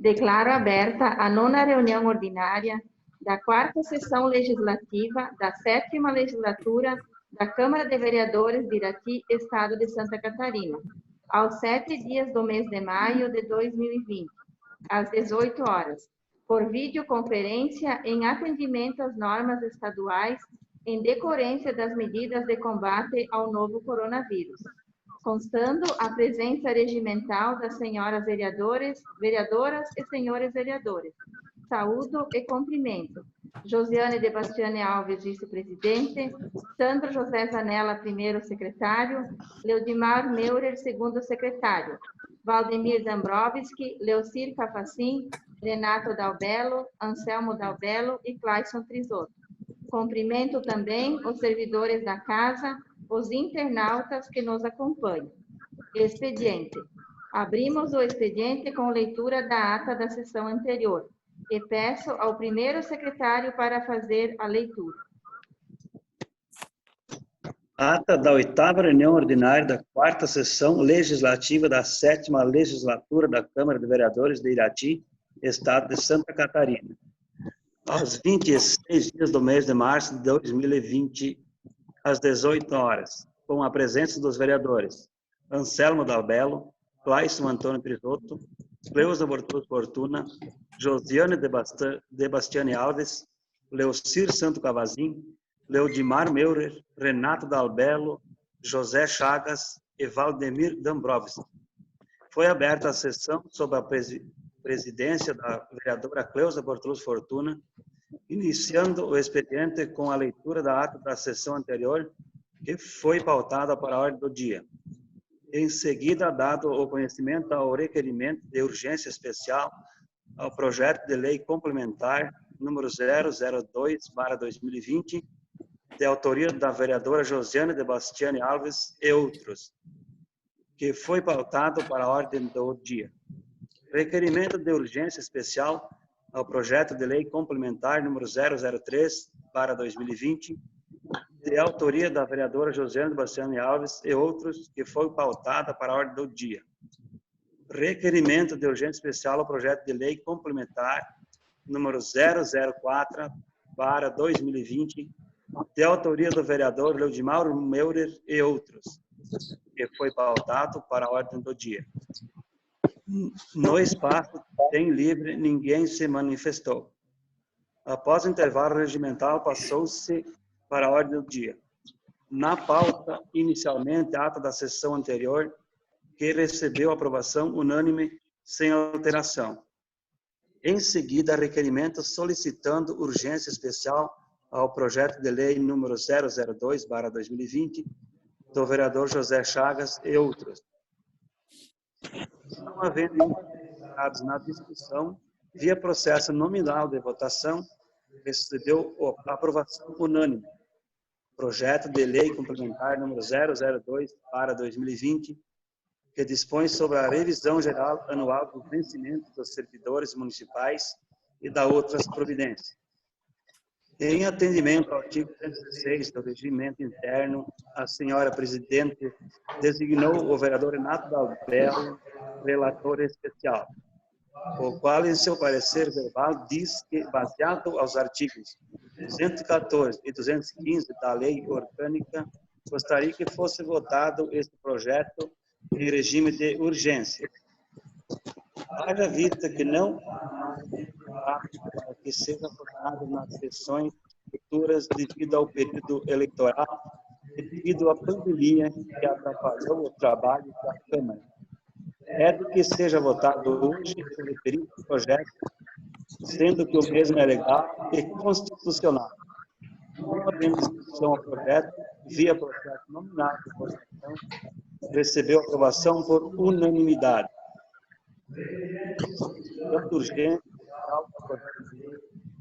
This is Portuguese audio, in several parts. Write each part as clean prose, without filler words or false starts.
Declaro aberta a 9ª reunião ordinária da 4ª sessão legislativa da 7ª legislatura da Câmara de Vereadores de Irati, Estado de Santa Catarina, aos 7 dias do mês de maio de 2020, às 18 horas, por videoconferência em atendimento às normas estaduais em decorrência das medidas de combate ao novo coronavírus, constando a presença regimental das senhoras vereadoras e senhores vereadores. Saúdo e cumprimento. Josiane de Bastiani Alves, vice-presidente, Sandro José Zanella, primeiro secretário, Leodimar Meurer, segundo secretário, Valdemir Dambrovski, Leocir Cafacim, Renato Dalbello, Anselmo Dalbello e Clayson Trisotto. Cumprimento também os servidores da casa, os internautas que nos acompanham. Expediente. Abrimos o expediente com leitura da ata da sessão anterior e peço ao primeiro secretário para fazer a leitura. Ata da 8ª reunião ordinária da 4ª sessão legislativa da 7ª legislatura da Câmara de Vereadores de Irati, Estado de Santa Catarina. Aos 26 dias do mês de março de 2020, às 18 horas, com a presença dos vereadores Anselmo Dalbello, Clayson Antônio Trisotto, Cleusa Bortoluz Fortuna, Josiane de Bastiani Alves, Leocir Santo Cavazim, Leodimar Meurer, Renato Dalbello, José Chagas e Valdemir Dambrovski. Foi aberta a sessão sob a presidência da vereadora Cleusa Bortoluz Fortuna, iniciando o expediente com a leitura da ata da sessão anterior, que foi pautada para a ordem do dia. Em seguida, dado o conhecimento ao requerimento de urgência especial ao projeto de lei complementar número 002/2020, de autoria da vereadora Josiane de Bastiani Alves e outros, que foi pautado para a ordem do dia. Requerimento de urgência especial ao projeto de lei complementar número 003/2020, de autoria da vereadora Josiane de Bastiani Alves e outros, que foi pautada para a ordem do dia. Requerimento de urgência especial ao projeto de lei complementar número 004/2020, de autoria do vereador Leodimar Meurer e outros, que foi pautado para a ordem do dia. No espaço tem livre, ninguém se manifestou. Após o intervalo regimental, passou-se para a ordem do dia. Na pauta, inicialmente, a ata da sessão anterior, que recebeu aprovação unânime, sem alteração. Em seguida, requerimento solicitando urgência especial ao projeto de lei número 002/2020, do vereador José Chagas e outros. Não havendo interessados na discussão, via processo nominal de votação, recebeu a aprovação unânime. Projeto de lei complementar número 002/2020, que dispõe sobre a revisão geral anual dos vencimentos dos servidores municipais e da outras providências. Em atendimento ao artigo 116 do regimento interno, a senhora presidente designou o vereador Renato Dalbello relator especial, o qual, em seu parecer verbal, diz que, baseado aos artigos 214 e 215 da Lei Orgânica, gostaria que fosse votado este projeto em regime de urgência. Haja vista que não que seja votado nas sessões futuras devido ao período eleitoral e devido à pandemia que atrapalhou o trabalho da Câmara. É do que seja votado hoje o referido projeto, sendo que o mesmo é legal e constitucional. Não havendo discussão ao projeto, via processo nominal de votação, recebeu aprovação por unanimidade. Urgente,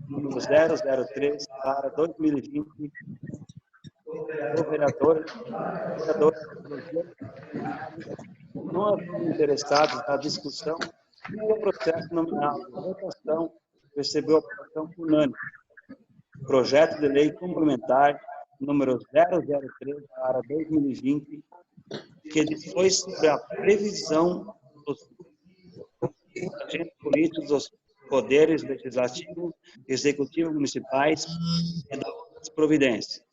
número 003/2020, do vereador não havendo interessados na discussão, o processo nominal de votação recebeu aprovação unânime. Projeto de lei complementar número 003/2020, que dispõe sobre a previsão dos agentes políticos dos poderes legislativo, executivo, municipais e das outras providências.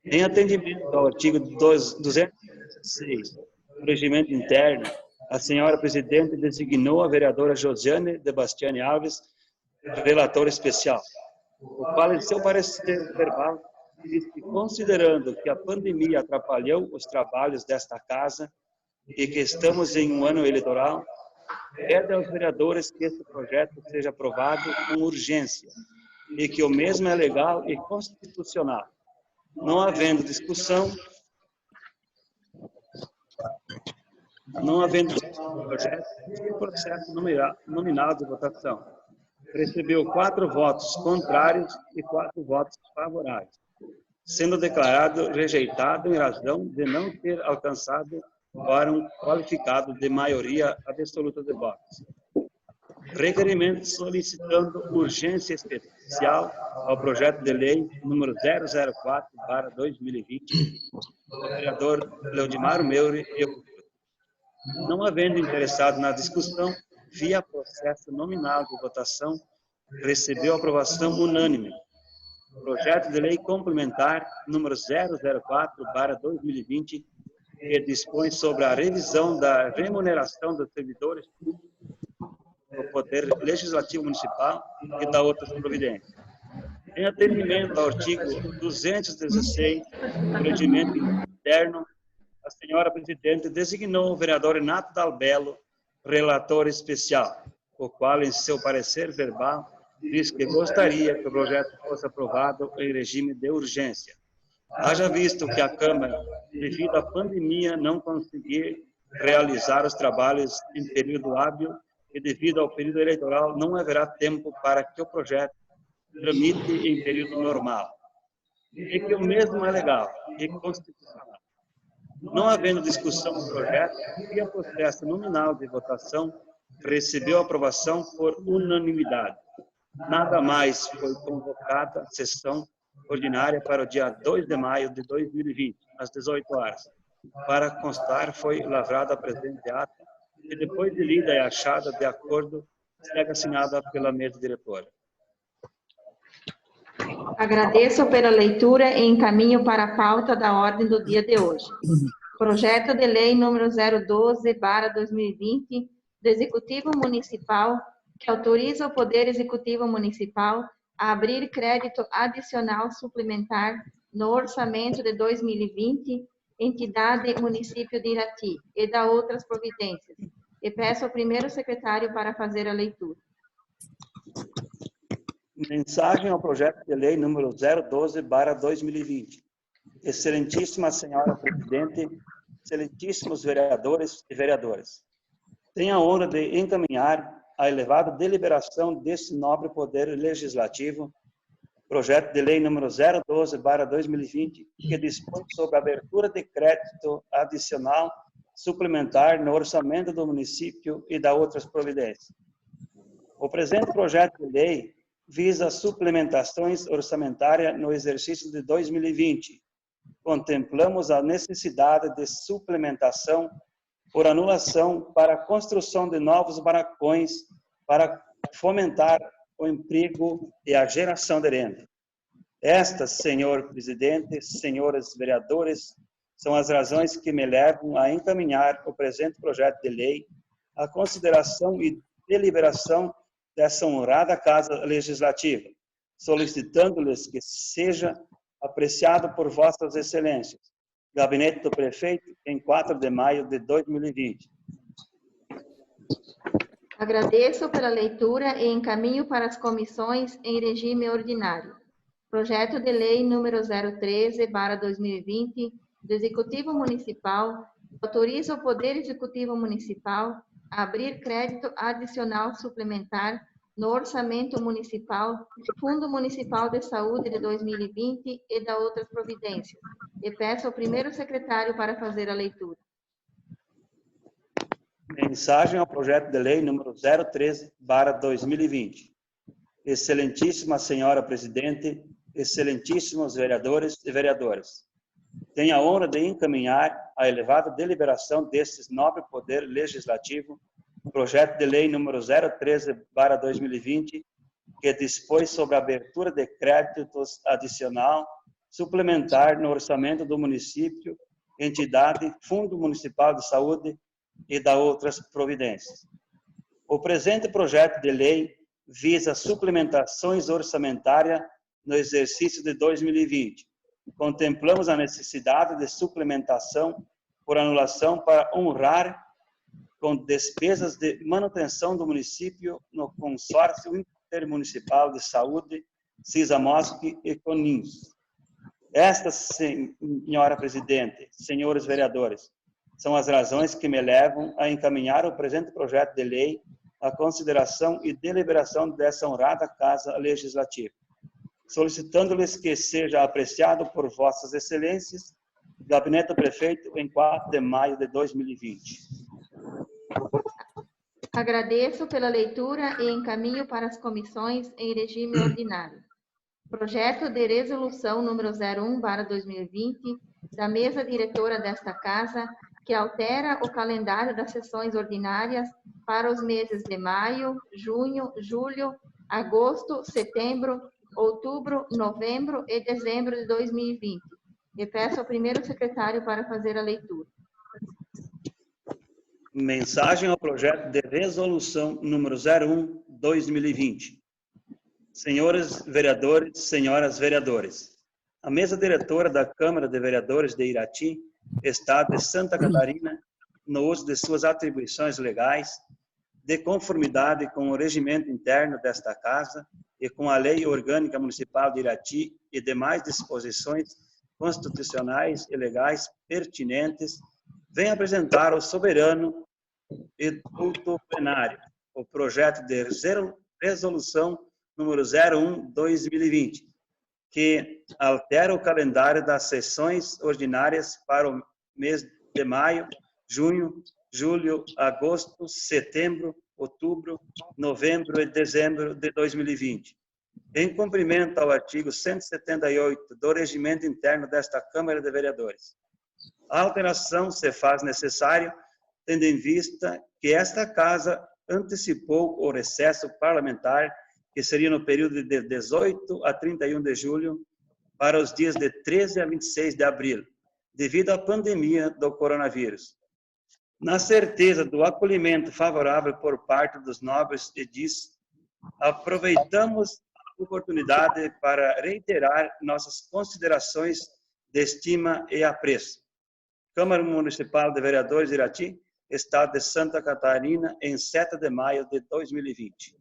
Em atendimento ao artigo 216 do Regimento Interno, a senhora presidente designou a vereadora Josiane de Bastiani Alves relatora especial, o qual, em seu parecer verbal, diz que, considerando que a pandemia atrapalhou os trabalhos desta casa e que estamos em um ano eleitoral, pede aos vereadores que este projeto seja aprovado com urgência e que o mesmo é legal e constitucional. Não havendo discussão do projeto, o processo nominal de votação recebeu 4 votos contrários e 4 votos favoráveis, sendo declarado rejeitado em razão de não ter alcançado quórum qualificado de maioria absoluta de votos. Requerimento solicitando urgência especial ao projeto de lei número 004/2020, do vereador Leodimar Meure e eu. Não havendo interessado na discussão, via processo nominal de votação, recebeu aprovação unânime. Projeto de lei complementar número 004/2020, que dispõe sobre a revisão da remuneração dos servidores públicos do Poder Legislativo Municipal e da outras providências. Em atendimento ao artigo 216 do Regimento Interno, a senhora presidente designou o vereador Renato Dalbello relator especial, o qual, em seu parecer verbal, diz que gostaria que o projeto fosse aprovado em regime de urgência. Haja visto que a Câmara, devido à pandemia, não conseguir realizar os trabalhos em período hábil e devido ao período eleitoral, não haverá tempo para que o projeto tramite em período normal. E que o mesmo é legal e constitucional. Não havendo discussão do projeto, via processo nominal de votação, recebeu aprovação por unanimidade. Nada mais foi convocada a sessão ordinária para o dia 2 de maio de 2020, às 18 horas. Para constar, foi lavrada a presente ata e, depois de lida e achada de acordo, segue assinada pela mesa diretora. Agradeço pela leitura e encaminho para a pauta da ordem do dia de hoje. Projeto de lei número 012/2020 do Executivo Municipal, que autoriza o Poder Executivo Municipal a abrir crédito adicional suplementar no orçamento de 2020, entidade município de Irati, e da outras providências. E peço ao primeiro secretário para fazer a leitura. Mensagem ao projeto de lei número 012/2020. Excelentíssima senhora presidente, excelentíssimos vereadores e vereadoras. Tenho a honra de encaminhar a elevada deliberação deste nobre poder legislativo, projeto de lei número 012/2020, que dispõe sobre a abertura de crédito adicional suplementar no orçamento do município e da outras providências. O presente projeto de lei visa suplementações orçamentárias no exercício de 2020. Contemplamos a necessidade de suplementação por anulação para a construção de novos barracões para fomentar o emprego e a geração de renda. Estas, senhor presidente, senhores vereadores, são as razões que me levam a encaminhar o presente projeto de lei à consideração e deliberação dessa honrada Casa Legislativa, solicitando-lhes que seja apreciado por vossas excelências. Gabinete do Prefeito, em 4 de maio de 2020. Agradeço pela leitura e encaminho para as comissões em regime ordinário. Projeto de lei número 013/2020 do Executivo Municipal autoriza o Poder Executivo Municipal a abrir crédito adicional suplementar no Orçamento Municipal, Fundo Municipal de Saúde de 2020 e da outras providências. E peço ao primeiro secretário para fazer a leitura. Mensagem ao projeto de lei número 013/2020. Excelentíssima senhora presidente, excelentíssimos vereadores e vereadoras. Tenho a honra de encaminhar a elevada deliberação deste nobre poder legislativo, projeto de lei número 013/2020, que dispõe sobre a abertura de créditos adicional suplementar no orçamento do município, entidade, Fundo Municipal de Saúde e da outras providências. O presente projeto de lei visa suplementações orçamentárias no exercício de 2020. Contemplamos a necessidade de suplementação por anulação para honrar com despesas de manutenção do município no consórcio intermunicipal de saúde, CISAMOSC e CONINS. Esta, senhora presidente, senhores vereadores, são as razões que me levam a encaminhar o presente projeto de lei à consideração e deliberação dessa honrada Casa Legislativa, solicitando-lhes que seja apreciado por vossas excelências, Gabinete do Prefeito, em 4 de maio de 2020. Agradeço pela leitura e encaminho para as comissões em regime ordinário. Projeto de resolução número 01/2020 da mesa diretora desta Casa, que altera o calendário das sessões ordinárias para os meses de maio, junho, julho, agosto, setembro, outubro, novembro e dezembro de 2020. E peço ao primeiro secretário para fazer a leitura. Mensagem ao projeto de resolução número 01/2020. Senhores vereadores, senhoras vereadores, a mesa diretora da Câmara de Vereadores de Irati, Estado de Santa Catarina, no uso de suas atribuições legais, de conformidade com o regimento interno desta Casa e com a Lei Orgânica Municipal de Irati e demais disposições constitucionais e legais pertinentes, vem apresentar ao soberano e culto plenário o projeto de resolução número 01/2020, que altera o calendário das sessões ordinárias para o mês de maio, junho, julho, agosto, setembro, outubro, novembro e dezembro de 2020. Em cumprimento ao artigo 178 do regimento interno desta Câmara de Vereadores. A alteração se faz necessária, tendo em vista que esta Casa antecipou o recesso parlamentar, que seria no período de 18 a 31 de julho, para os dias de 13 a 26 de abril, devido à pandemia do coronavírus. Na certeza do acolhimento favorável por parte dos nobres edis, aproveitamos a oportunidade para reiterar nossas considerações de estima e apreço. Câmara Municipal de Vereadores de Irati, Estado de Santa Catarina, em 7 de maio de 2020.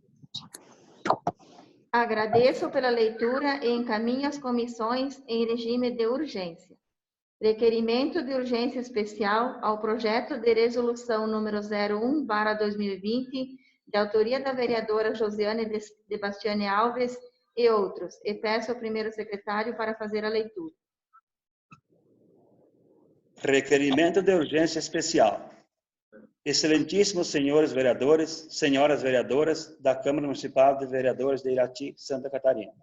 Agradeço pela leitura e encaminho às comissões em regime de urgência. Requerimento de urgência especial ao projeto de resolução número 01/2020, de autoria da vereadora Josiane de Bastiani Alves e outros. E peço ao primeiro secretário para fazer a leitura. Requerimento de urgência especial. Excelentíssimos senhores vereadores, senhoras vereadoras da Câmara Municipal de Vereadores de Irati, Santa Catarina.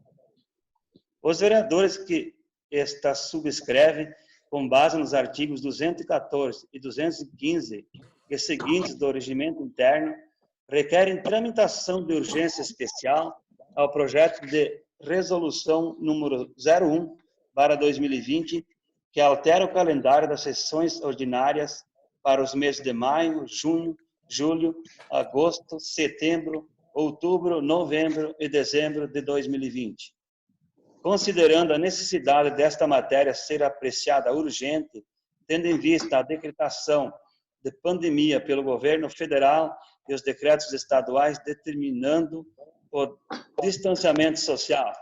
Os vereadores que esta subscrevem, com base nos artigos 214 e 215 e seguintes do regimento interno, requerem tramitação de urgência especial ao projeto de resolução número 01/2020, que altera o calendário das sessões ordinárias para os meses de maio, junho, julho, agosto, setembro, outubro, novembro e dezembro de 2020. Considerando a necessidade desta matéria ser apreciada urgente, tendo em vista a decretação de pandemia pelo governo federal e os decretos estaduais determinando o distanciamento social,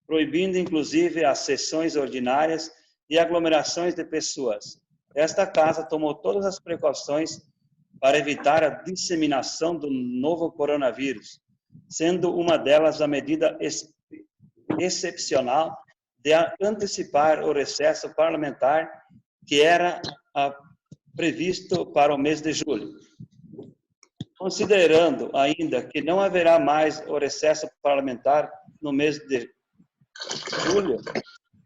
proibindo inclusive as sessões ordinárias e aglomerações de pessoas. Esta Casa tomou todas as precauções para evitar a disseminação do novo coronavírus, sendo uma delas a medida excepcional de antecipar o recesso parlamentar que era previsto para o mês de julho. Considerando ainda que não haverá mais o recesso parlamentar no mês de julho,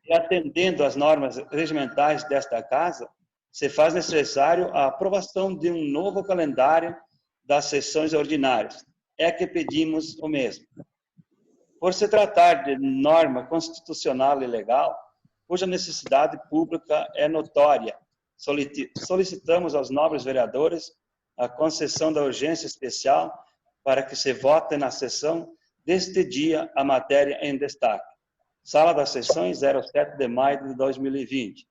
e atendendo às normas regimentais desta Casa, se faz necessário a aprovação de um novo calendário das sessões ordinárias. É que pedimos o mesmo. Por se tratar de norma constitucional e legal, cuja necessidade pública é notória, solicitamos aos nobres vereadores a concessão da urgência especial para que se vote na sessão deste dia a matéria em destaque. Sala das Sessões, 07 de maio de 2020.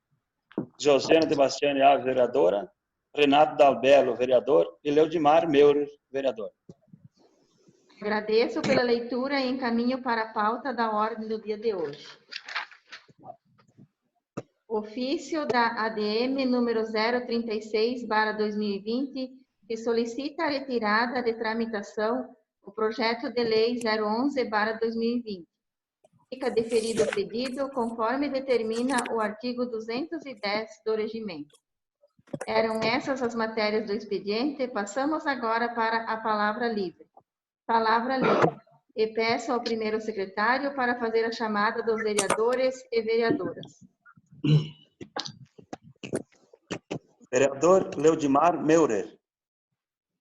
Josiane de Bastiani Alves, vereadora. Renato Dalbello, vereador. E Leudimar Meurer, vereador. Agradeço pela leitura e encaminho para a pauta da ordem do dia de hoje. Ofício da ADM número 036/2020, que solicita a retirada de tramitação o projeto de lei 011/2020. Fica deferido o pedido, conforme determina o artigo 210 do regimento. Eram essas as matérias do expediente. Passamos agora para a palavra livre. Palavra livre. E peço ao primeiro secretário para fazer a chamada dos vereadores e vereadoras. Vereador Leudimar Meurer.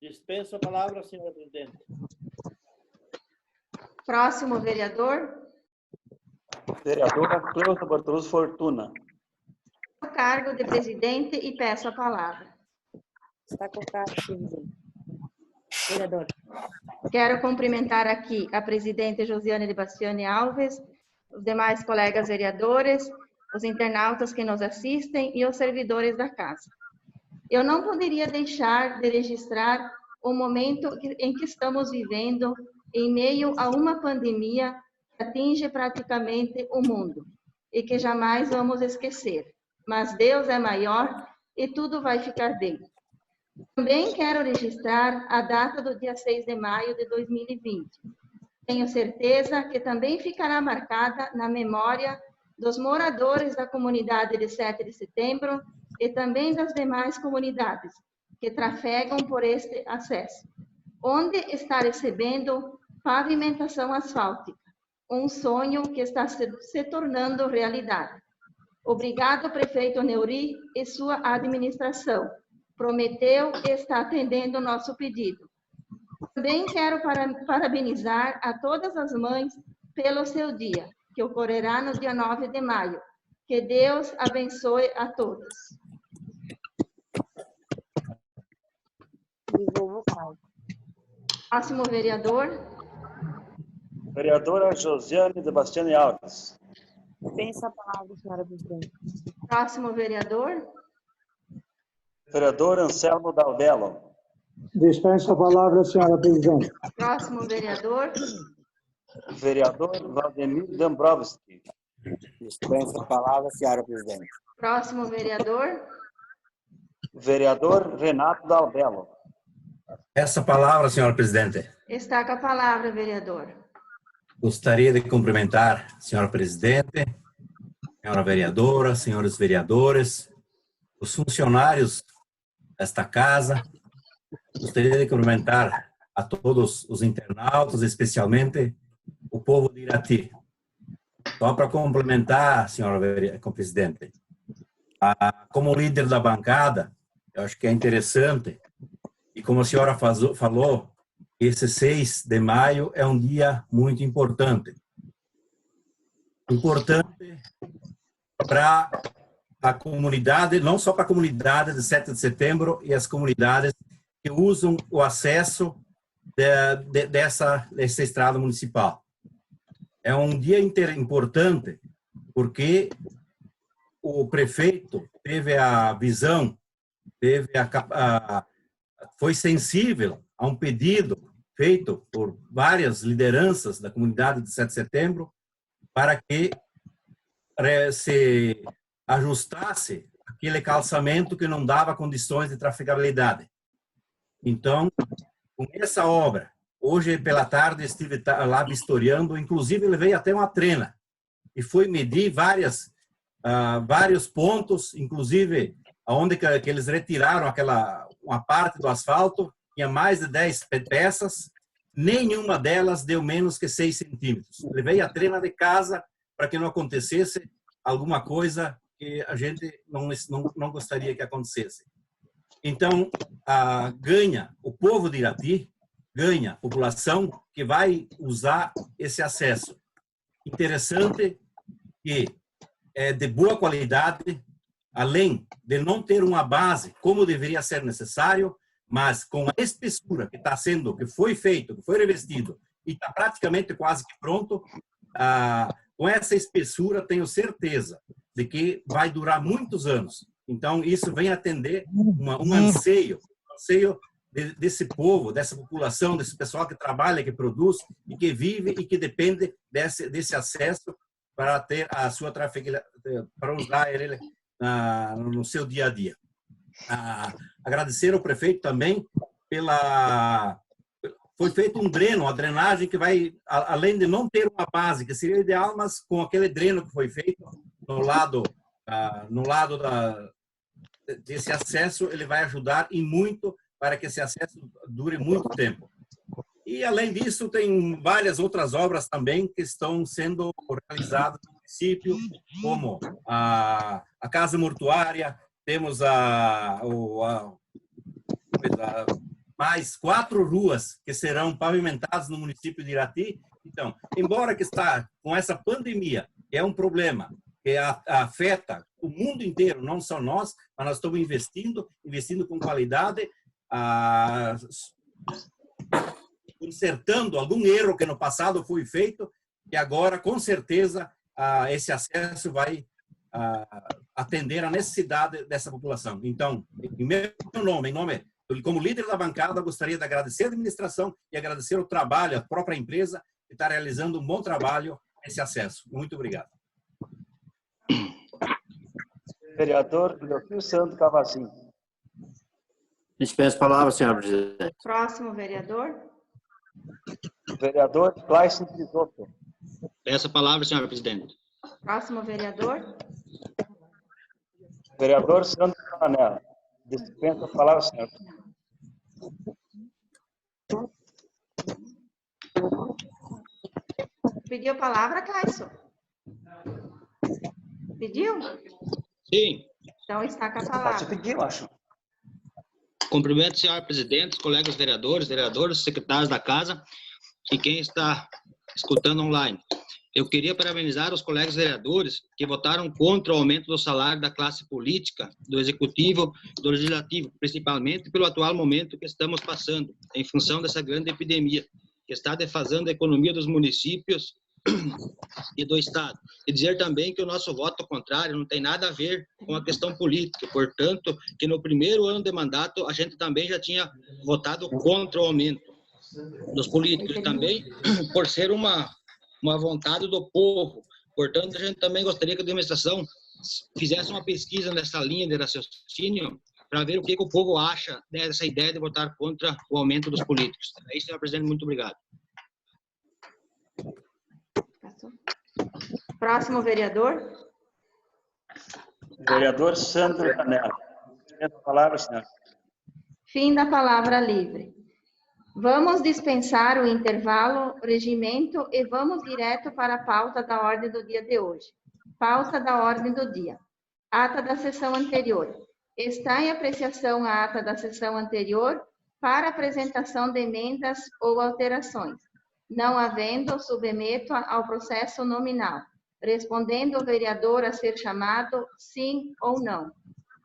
Dispenso a palavra, senhora presidente. Próximo vereador. Vereadora Cleusa Bortoluz Fortuna. O cargo de presidente e peço a palavra. Está colocado, presidente. Vereador. Quero cumprimentar aqui a presidente Josiane de Bastiani Alves, os demais colegas vereadores, os internautas que nos assistem e os servidores da casa. Eu não poderia deixar de registrar o momento em que estamos vivendo em meio a uma pandemia que atinge praticamente o mundo e que jamais vamos esquecer. Mas Deus é maior e tudo vai ficar bem. Também quero registrar a data do dia 6 de maio de 2020. Tenho certeza que também ficará marcada na memória dos moradores da comunidade de 7 de setembro e também das demais comunidades que trafegam por este acesso, onde está recebendo pavimentação asfáltica, um sonho que está se tornando realidade. Obrigado, prefeito Neuri e sua administração. Prometeu e está atendendo o nosso pedido. Também quero parabenizar a todas as mães pelo seu dia, que ocorrerá no dia 9 de maio. Que Deus abençoe a todas. Próximo vereador. Vereadora Josiane de Bastiani Alves. Dispensa a palavra, senhora presidente. Próximo vereador. Vereador Anselmo Dalbello. Dispensa a palavra, senhora presidente. Próximo vereador. Vereador Valdemir Dombrovski. Dispensa a palavra, senhora presidente. Próximo vereador. Vereador Renato Dalbello. Essa palavra, senhora presidente. Está com a palavra, vereador. Gostaria de cumprimentar a senhora presidente, senhora vereadora, senhores vereadores, os funcionários desta casa. Gostaria de cumprimentar a todos os internautas, especialmente o povo de Irati. Só para complementar, senhora presidente, como líder da bancada, eu acho que é interessante, e como a senhora falou, esse 6 de maio é um dia muito importante. Importante para a comunidade, não só para a comunidade de 7 de setembro e as comunidades que usam o acesso dessa estrada municipal. É um dia importante porque o prefeito teve a visão, foi sensível a um pedido feito por várias lideranças da comunidade de 7 de setembro para que se ajustasse aquele calçamento que não dava condições de trafegabilidade. Então, com essa obra, hoje pela tarde estive lá vistoriando, inclusive levei até uma trena e fui medir vários pontos, inclusive onde que eles retiraram uma parte do asfalto, tinha mais de 10 peças, nenhuma delas deu menos que 6 centímetros. Levei a trena de casa para que não acontecesse alguma coisa que a gente não gostaria que acontecesse. Então, ganha o povo de Irati, ganha a população que vai usar esse acesso. Interessante que é de boa qualidade, além de não ter uma base como deveria ser necessário, mas com a espessura que foi feito, que foi revestido e está praticamente quase que pronto, com essa espessura tenho certeza de que vai durar muitos anos. Então isso vem atender um anseio desse povo, dessa população, desse pessoal que trabalha, que produz e que vive e que depende desse acesso para ter a sua trafegueira, para usar ele no seu dia a dia. Agradecer ao prefeito também foi feito um dreno, uma drenagem que vai, além de não ter uma base, que seria ideal, mas com aquele dreno que foi feito no lado desse acesso, ele vai ajudar e muito para que esse acesso dure muito tempo. E, além disso, tem várias outras obras também que estão sendo realizadas no município, como a Casa Mortuária, temos mais 4 ruas que serão pavimentadas no município de Irati. Então, embora que está com essa pandemia, que é um problema que afeta o mundo inteiro, não só nós, mas nós estamos investindo com qualidade, consertando algum erro que no passado foi feito, e agora, com certeza, esse acesso vai atender a necessidade dessa população. Então, em meu nome, como líder da bancada, gostaria de agradecer a administração e agradecer o trabalho, a própria empresa, que está realizando um bom trabalho nesse acesso. Muito obrigado. Vereador Leofil Santo Cavazinho. Dispenso a palavra, senhora presidente. Próximo vereador. Vereador Clayson Trisotto. Peço a palavra, senhora presidente. Próximo vereador. Vereador Sandro Canela. Dispensa a palavra, senhor. Pediu a palavra, Clayson? Pediu? Sim. Então está com a Pode palavra. pedir, eu acho. Cumprimento, senhora presidente, os colegas vereadores, secretários da casa e quem está escutando online. Eu queria parabenizar os colegas vereadores que votaram contra o aumento do salário da classe política, do executivo, do legislativo, principalmente pelo atual momento que estamos passando, em função dessa grande epidemia, que está defasando a economia dos municípios e do Estado. E dizer também que o nosso voto contrário não tem nada a ver com a questão política, portanto, que no primeiro ano de mandato a gente também já tinha votado contra o aumento dos políticos, também por ser uma vontade do povo. Portanto, a gente também gostaria que a administração fizesse uma pesquisa nessa linha de raciocínio para ver o que o povo acha dessa ideia de votar contra o aumento dos políticos. É isso, senhor presidente. Muito obrigado. Próximo vereador. Vereador Sandro Canela. Dispensa a palavra, senhor. Fim da palavra livre. Vamos dispensar o intervalo, regimento e vamos direto para a pauta da ordem do dia de hoje. Pauta da ordem do dia. Ata da sessão anterior. Está em apreciação a ata da sessão anterior para apresentação de emendas ou alterações. Não havendo, submeto ao processo nominal, respondendo o vereador a ser chamado, sim ou não.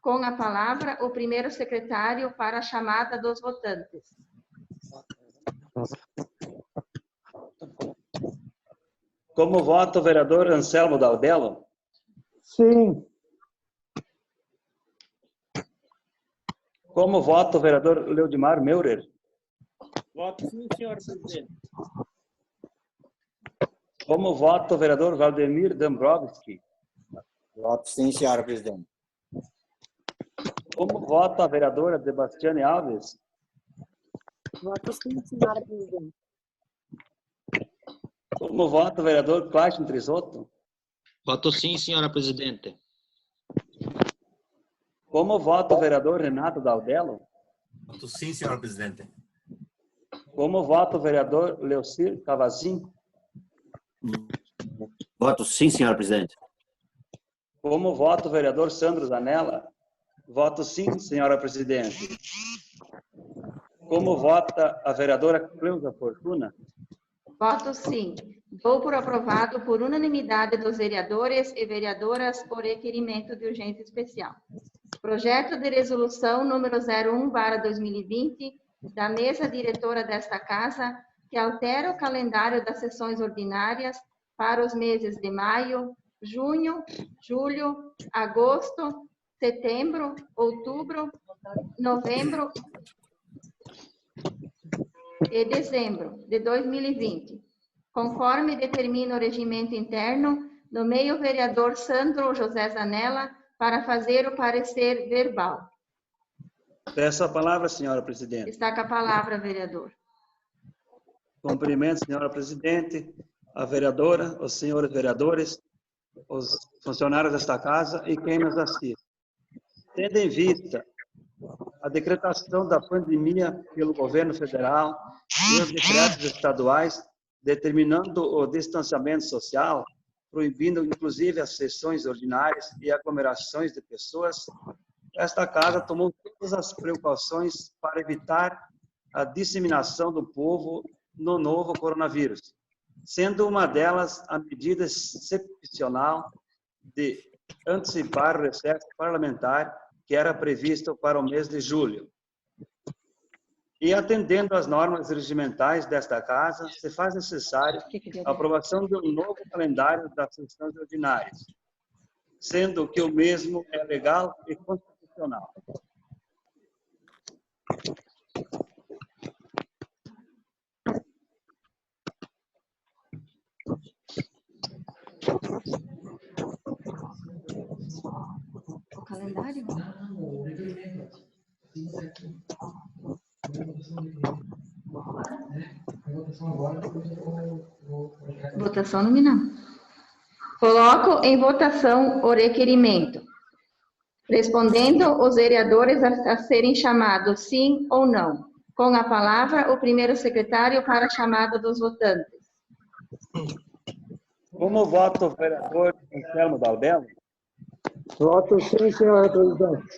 Com a palavra, o primeiro secretário para a chamada dos votantes. Como vota o vereador Anselmo Daldello? Sim. Como vota o vereador Leudimar Meurer? Voto sim, senhor presidente. Como vota o vereador Valdemir Dambrovski? Voto sim, senhora presidente. Como vota a vereadora Sebastiane Alves? Voto sim, senhora presidente. Como vota o vereador Clayton Trisotto? Voto sim, senhora presidente. Como vota o vereador Renato Daldello? Voto sim, senhor presidente. Como vota o vereador Leocir Cavazin? Voto sim, senhora presidente. Como vota o vereador Sandro Zanella? Voto sim, senhora presidente. Como vota a vereadora Cleusa Fortuna? Voto sim. Dou por aprovado por unanimidade dos vereadores e vereadoras o requerimento de urgência especial. Projeto de resolução número 01/2020 da mesa diretora desta casa, que altera o calendário das sessões ordinárias para os meses de maio, junho, julho, agosto, setembro, outubro, novembro e dezembro de 2020. Conforme determina o regimento interno, nomeio o vereador Sandro José Zanella para fazer o parecer verbal. Peço a palavra, senhora presidente. Está com a palavra, vereador. Cumprimento, senhora presidente, a vereadora, os senhores vereadores, os funcionários desta casa e quem nos assiste. Tendo em vista a decretação da pandemia pelo governo federal e os decretos estaduais determinando o distanciamento social, proibindo inclusive as sessões ordinárias e aglomerações de pessoas, esta casa tomou todas as precauções para evitar a disseminação do povo no novo coronavírus, sendo uma delas a medida excepcional de antecipar o recesso parlamentar que era previsto para o mês de julho. E atendendo às normas regimentais desta casa, se faz necessário a aprovação de um novo calendário das sessões ordinárias, sendo que o mesmo é legal e constitucional. O calendário? Votação nominal. Coloco em votação o requerimento. Respondendo os vereadores a serem chamados sim ou não. Com a palavra, o primeiro secretário para a chamada dos votantes. Como vota o vereador Anselmo Dalbello? Voto sim, senhora presidente.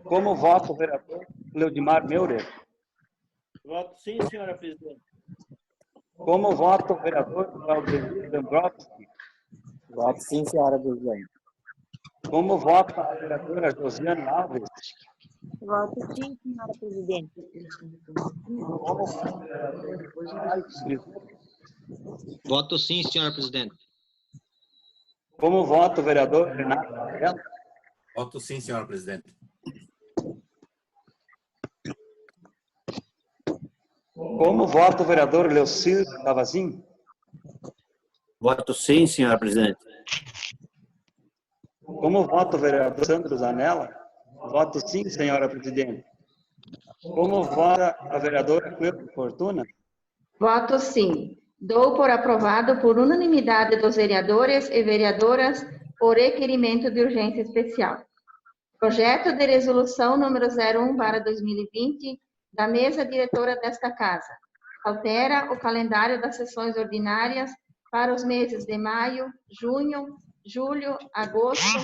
Como vota o vereador Leudimar Meurer? Voto sim, senhora presidente. Como vota o vereador Claudio Dombrovski? Voto sim, senhora presidente. Como vota a vereadora Josiane Alves? Voto sim, senhora presidente. Como vota o vereador Alex Brizola? Voto sim, senhora presidente. Como vota o vereador Renato Varela? Voto sim, senhora presidente. Como vota o vereador Leocir Cavazin? Voto sim, senhora presidente. Como vota o vereador Sandro Zanella? Voto sim, senhora presidente. Como vota a vereadora Cleusa Fortuna? Voto sim. Dou por aprovado por unanimidade dos vereadores e vereadoras o requerimento de urgência especial. Projeto de resolução número 01/2020 da mesa diretora desta casa. Altera o calendário das sessões ordinárias para os meses de maio, junho, julho, agosto,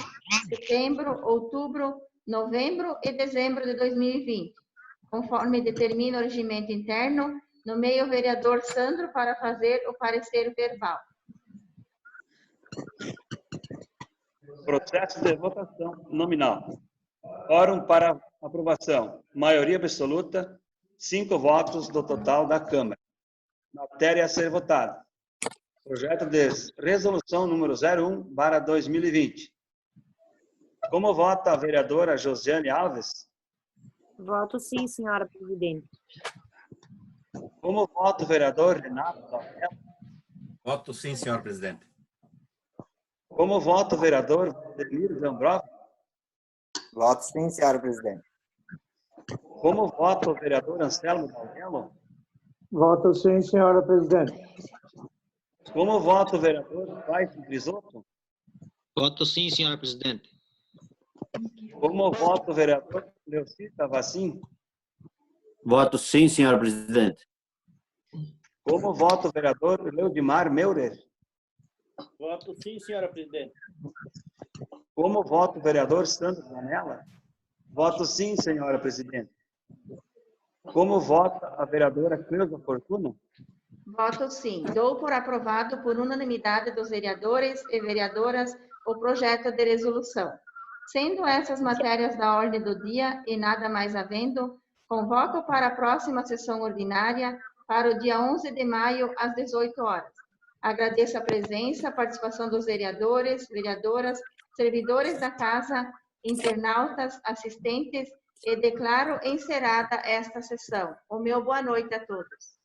setembro, outubro, novembro e dezembro de 2020. Conforme determina o regimento interno, nomeio o vereador Sandro para fazer o parecer verbal. Processo de votação nominal. Quórum para aprovação. Maioria absoluta, 5 votos do total da Câmara. Matéria a ser votada. Projeto de resolução número 01/2020. Como vota a vereadora Josiane Alves? Voto sim, senhora presidente. Como vota o vereador Renato Dalbello? Voto sim, senhor presidente. Como vota o vereador Valdemir Dombrovski? Voto sim, senhora presidente. Como vota o vereador Anselmo Dalbello? Voto sim, senhora presidente. Como vota o vereador Cláudio Grisotto? Voto sim, senhora presidente. Como vota o vereador Leocir Cavazin? Voto sim, senhora presidente. Como vota o vereador Leudimar Meurer? Voto sim, senhora presidente. Como vota o vereador Sandro Zanella? Voto sim, senhora presidente. Como vota a vereadora Cleusa Fortuna? Voto sim. Dou por aprovado por unanimidade dos vereadores e vereadoras o projeto de resolução. Sendo essas matérias da ordem do dia e nada mais havendo, convoco para a próxima sessão ordinária para o dia 11 de maio, às 18 horas. Agradeço a presença, a participação dos vereadores, vereadoras, servidores da casa, internautas, assistentes e declaro encerrada esta sessão. O meu boa noite a todos.